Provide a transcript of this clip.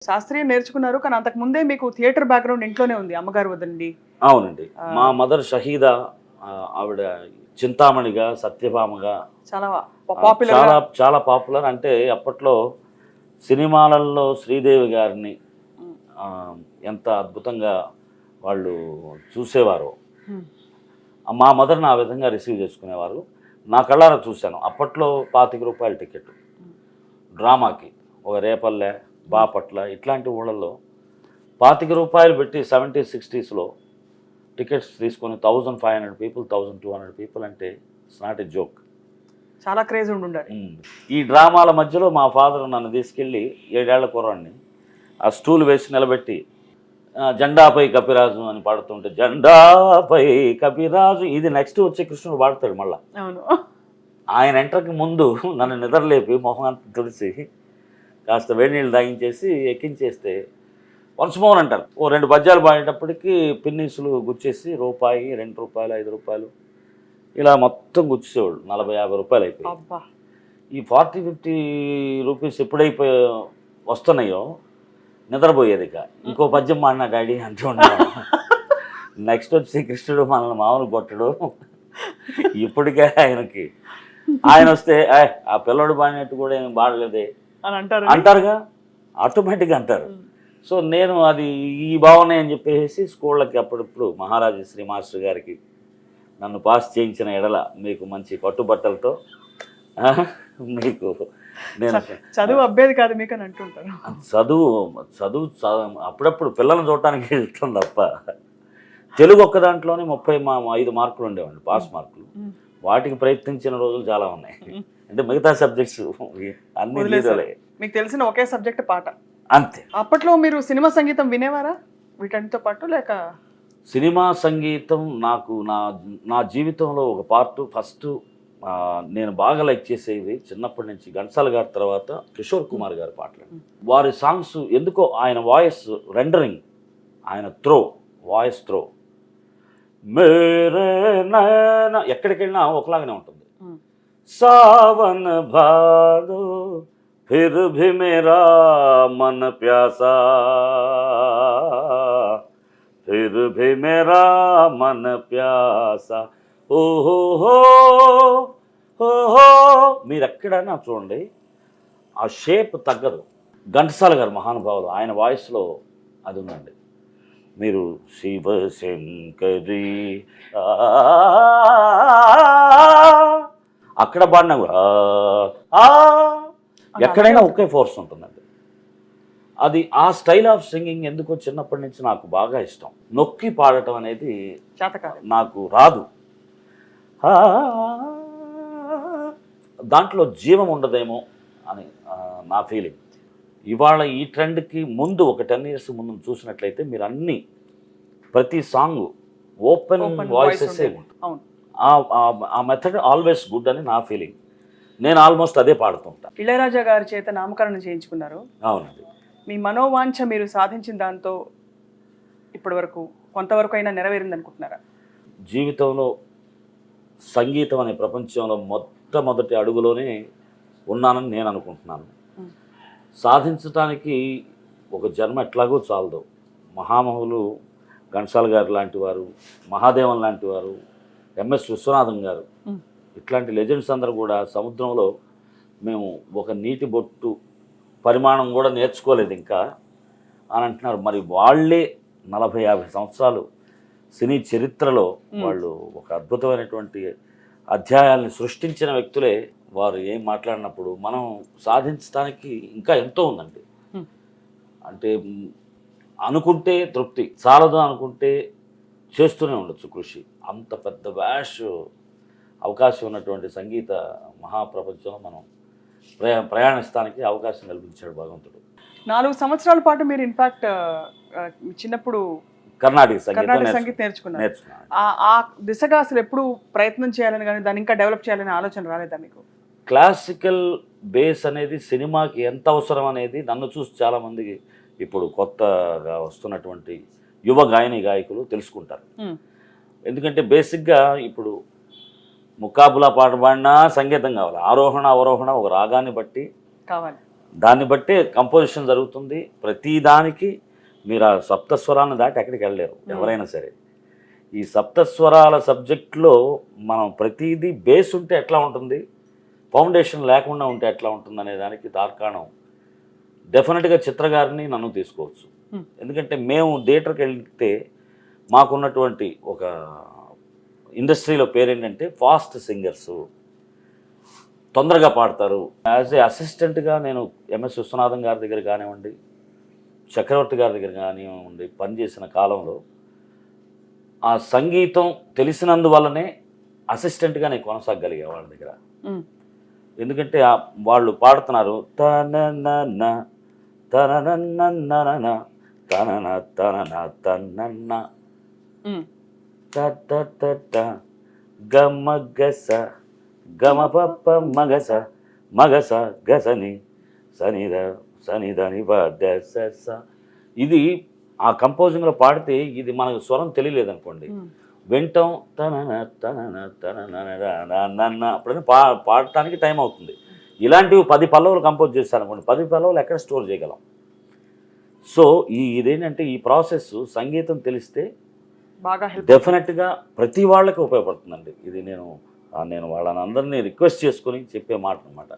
శాస్త్రీయం నేర్చుకున్నారు, కానీ అంతకు ముందే మీకు థియేటర్ బ్యాక్గ్రౌండ్ ఇంట్లోనే ఉంది, అమ్మగారు వదండి. అవునండి. మా మదర్ షహీదా, ఆవిడ చింతామణిగా, సత్యభామగా చాలా పాపులర్. చాలా చాలా పాపులర్. అంటే అప్పట్లో సినిమాలలో శ్రీదేవి గారిని ఎంత అద్భుతంగా వాళ్ళు చూసేవారు. మా మదర్ని ఆ విధంగా రిసీవ్ చేసుకునేవారు. నా కళ్ళారా చూశాను. అప్పట్లో ₹25 టికెట్ డ్రామాకి, ఒక రేపల్లె, బాపట్ల ఇట్లాంటి ఊళ్ళల్లో ₹25 పెట్టి 70s 60s టికెట్స్ తీసుకొని 1500 పీపుల్, 1200 పీపుల్ అంటే ఇట్స్ నాట్ ఎ జోక్. చాలా క్రేజ్ ఉండాలి. ఈ డ్రామాల మధ్యలో మా ఫాదర్ నన్ను తీసుకెళ్ళి 7 ఏళ్ల కుర్రాడిని ఆ స్టూల్ వేసి నిలబెట్టి జెండాపై కపిరాజు అని పాడుతుంటే, జెండాపై కపిరాజు, ఇది నెక్స్ట్ వచ్చే కృష్ణుడు పాడతాడు మళ్ళా. అవును. ఆయన ఎంటర్కి ముందు నన్ను నిద్రలేపి మొహం అంతా తుడిసి కాస్త వేడి నీళ్ళు తాగించేసి ఎక్కించేస్తే వన్స్ మోర్ అంటారు. ఓ 2 పద్యాలు పాడేటప్పటికి పిన్నీసులు గుచ్చేసి రూపాయి, ₹2, ₹5 ఇలా మొత్తం గుచ్చేవాళ్ళు. ₹40-50 అయిపోయి. ఈ 40-50 రూపీస్ ఎప్పుడైపోయి వస్తున్నాయో నిద్రపోయేది. ఇక ఇంకో పద్యం మాడిన డాడీ అంటూ ఉన్నాను. నెక్స్ట్ వచ్చి కృష్ణుడు మనల్ని మామూలు కొట్టడు. ఇప్పటికే ఆయన వస్తే ఆ పిల్లడు పాడినట్టు కూడా ఏం పాడలేదే అని అంటారుగా, ఆటోమేటిక్గా అంటారు. సో నేను అది ఈ భావన అని చెప్పేసి స్కూళ్ళకి అప్పుడప్పుడు మహారాజు శ్రీ మాస్టర్ గారికి నన్ను పాస్ చేయించిన ఎడల మీకు మంచి పట్టుబట్టలతో మీకు నేను చదువు అబ్బేది కాదు మీకు అని అంటుంటారు. చదువు అప్పుడప్పుడు పిల్లల్ని చూడటానికి వెళ్తాం తప్ప, తెలుగు ఒక్క దాంట్లోనే 35 మార్కులు ఉండేవండి, పాస్ మార్కులు. వాటికి ప్రయత్నించిన రోజులు చాలా ఉన్నాయి. అంటే మిగతా సబ్జెక్ట్స్ అన్ని లీజలే. మీకు తెలిసిన ఒకే సబ్జెక్ట్ పాట అంతే. అప్పట్లో మీరు సినిమా సంగీతం వినేవారా వీటన్నిటితో పాటు, లేక? సినిమా సంగీతం నాకు నా జీవితంలో ఒక పార్ట్. ఫస్ట్ నేను బాగా లైక్ చేసేవి చిన్నప్పటి నుంచి ఘంటసాల గారి తర్వాత కిషోర్ కుమార్ గారి పాటలు. వారి సాంగ్స్ ఎందుకో, ఆయన వాయిస్ రెండరింగ్, ఆయన వాయిస్ త్రో మేరే నైనా ఎక్కడికి వెళ్ళినా ఒకలాగానే ఉంటుంది. సావన్ భాదో ఫిర్ భీ మేరా మన ప్యాసా, ఫిర్ భీ మేరా మన ప్యాసా, ఓహో ఓహో. మీరు ఎక్కడైనా చూడండి ఆ షేప్ తగ్గదు. ఘంటసాల గారు మహానుభావులు, ఆయన వాయిస్లో అది ఉందండి. మీరు శివశంకరి అక్కడ పాడినా కూడా ఎక్కడైనా ఒకే ఫోర్స్ ఉంటుందండి. అది ఆ స్టైల్ ఆఫ్ సింగింగ్ ఎందుకో చిన్నప్పటి నుంచి నాకు బాగా ఇష్టం. నొక్కి పాడటం అనేది నాకు రాదు. దాంట్లో జీవం ఉండదేమో అని నా ఫీలింగ్. ఇవాళ ఈ ట్రెండ్కి ముందు ఒక 10 years ముందు చూసినట్లయితే మీరు ప్రతి సాంగ్ ఓపెన్ వాయిసెస్ ఆ మెథడ్ ఆల్వేస్ గుడ్ అని నా ఫీలింగ్. నేను ఆల్మోస్ట్ అదే పాడుతుంటా. ఇళయరాజా గారి చేత నామకరణం చేయించుకున్నారు. అవునండి. మీ మనోవాంఛ మీరు సాధించిన దాంతో ఇప్పటి వరకు కొంతవరకు అయినా నెరవేరింది అనుకుంటున్నారా? జీవితంలో సంగీతం అనే ప్రపంచంలో మొట్టమొదటి అడుగులోనే ఉన్నానని నేను అనుకుంటున్నాను. సాధించడానికి ఒక జన్మ ఎట్లాగో చాలదు. మహామహులు ఘంటసాల గారు లాంటి వారు, మహాదేవన్ లాంటి వారు, MS విశ్వనాథన్ గారు, ఇట్లాంటి లెజెండ్స్ అందరూ కూడా సముద్రంలో మేము ఒక నీటి బొట్టు పరిమాణం కూడా నేర్చుకోలేదు ఇంకా అని అంటున్నారు. మరి వాళ్ళే 40-50 సంవత్సరాలు సినీ చరిత్రలో వాళ్ళు ఒక అద్భుతమైనటువంటి అధ్యాయాల్ని సృష్టించిన వ్యక్తులే. వారు ఏం మాట్లాడినప్పుడు మనం సాధించడానికి ఇంకా ఎంతో ఉందండి. అంటే అనుకుంటే తృప్తి చాలదు, అనుకుంటే చేస్తూనే ఉండొచ్చు కృషి. అంత పెద్ద అవకాశం ఉన్నటువంటి సంగీత మహాప్రపంచంలో మనం ప్రయాణిస్తానికి అవకాశం కల్పించాడు భగవంతుడు. 4 సంవత్సరాల పాటు మీరు ఇన్ఫాక్ట్ చిన్నప్పుడు కర్ణాటక సంగీతం నేర్చుకున్నారు. ఆ దిశగా అసలు ఎప్పుడు ప్రయత్నం చేయాలని కానీ దాన్ని ఇంకా డెవలప్ చేయాలనే ఆలోచన రాలేదా మీకు? క్లాసికల్ బేస్ అనేది సినిమాకి ఎంత అవసరం అనేది నన్ను చూసి చాలామందికి ఇప్పుడు కొత్తగా వస్తున్నటువంటి యువ గాయకులు తెలుసుకుంటారు. ఎందుకంటే బేసిక్గా ఇప్పుడు ముకాబులా పాట పాడినా సంగీతం కావాలి, ఆరోహణ అవరోహణ ఒక రాగాన్ని బట్టి దాన్ని బట్టే కంపోజిషన్ జరుగుతుంది. ప్రతి దానికి మీరు ఆ సప్తస్వరాన్ని దాటి ఎక్కడికి వెళ్ళలేరు ఎవరైనా సరే. ఈ సప్తస్వరాల సబ్జెక్ట్లో మనం ప్రతిదీ బేస్ ఉంటే ఎట్లా ఉంటుంది, ఫౌండేషన్ లేకుండా ఉంటే ఎట్లా ఉంటుంది అనే దానికి తార్కాణం డెఫినెట్గా చిత్రగారిని నన్ను తీసుకోవచ్చు. ఎందుకంటే మేము థియేటర్కి వెళ్తే మాకున్నటువంటి ఒక ఇండస్ట్రీలో పేరేంటంటే ఫాస్ట్ సింగర్సు, తొందరగా పాడతారు. యాజ్ ఏ అసిస్టెంట్గా నేను ఎంఎస్ విశ్వనాథన్ గారి దగ్గర కానివ్వండి, చక్రవర్తి గారి దగ్గర కానివ్వండి పనిచేసిన కాలంలో ఆ సంగీతం తెలిసినందువల్లనే అసిస్టెంట్గా నేను కొనసాగలిగా వాళ్ళ దగ్గర. ఎందుకంటే వాళ్ళు పాడుతున్నారు తననన్న తననన్న తనన తనన తనన్న గమగస గమపప్ప మగస మగస గసని సనిద సనిదని పదస. ఇది ఆ కంపోజింగ్లో పాడితే ఇది మనకు స్వరం తెలియలేదనుకోండి, వింటాం తనన తనన తనన అప్పుడైనా పాడటానికి టైం అవుతుంది. ఇలాంటివి 10 పల్లవులు కంపోజ్ చేస్తారనుకోండి, 10 పల్లవులు ఎక్కడ స్టోర్ చేయగలం? సో ఇదేంటంటే ఈ ప్రాసెస్ సంగీతం తెలిస్తే బాగా డెఫినెట్గా ప్రతి వాళ్ళకి ఉపయోగపడుతుందండి. ఇది నేను వాళ్ళని అందరినీ రిక్వెస్ట్ చేసుకొని చెప్పే మాట అన్నమాట.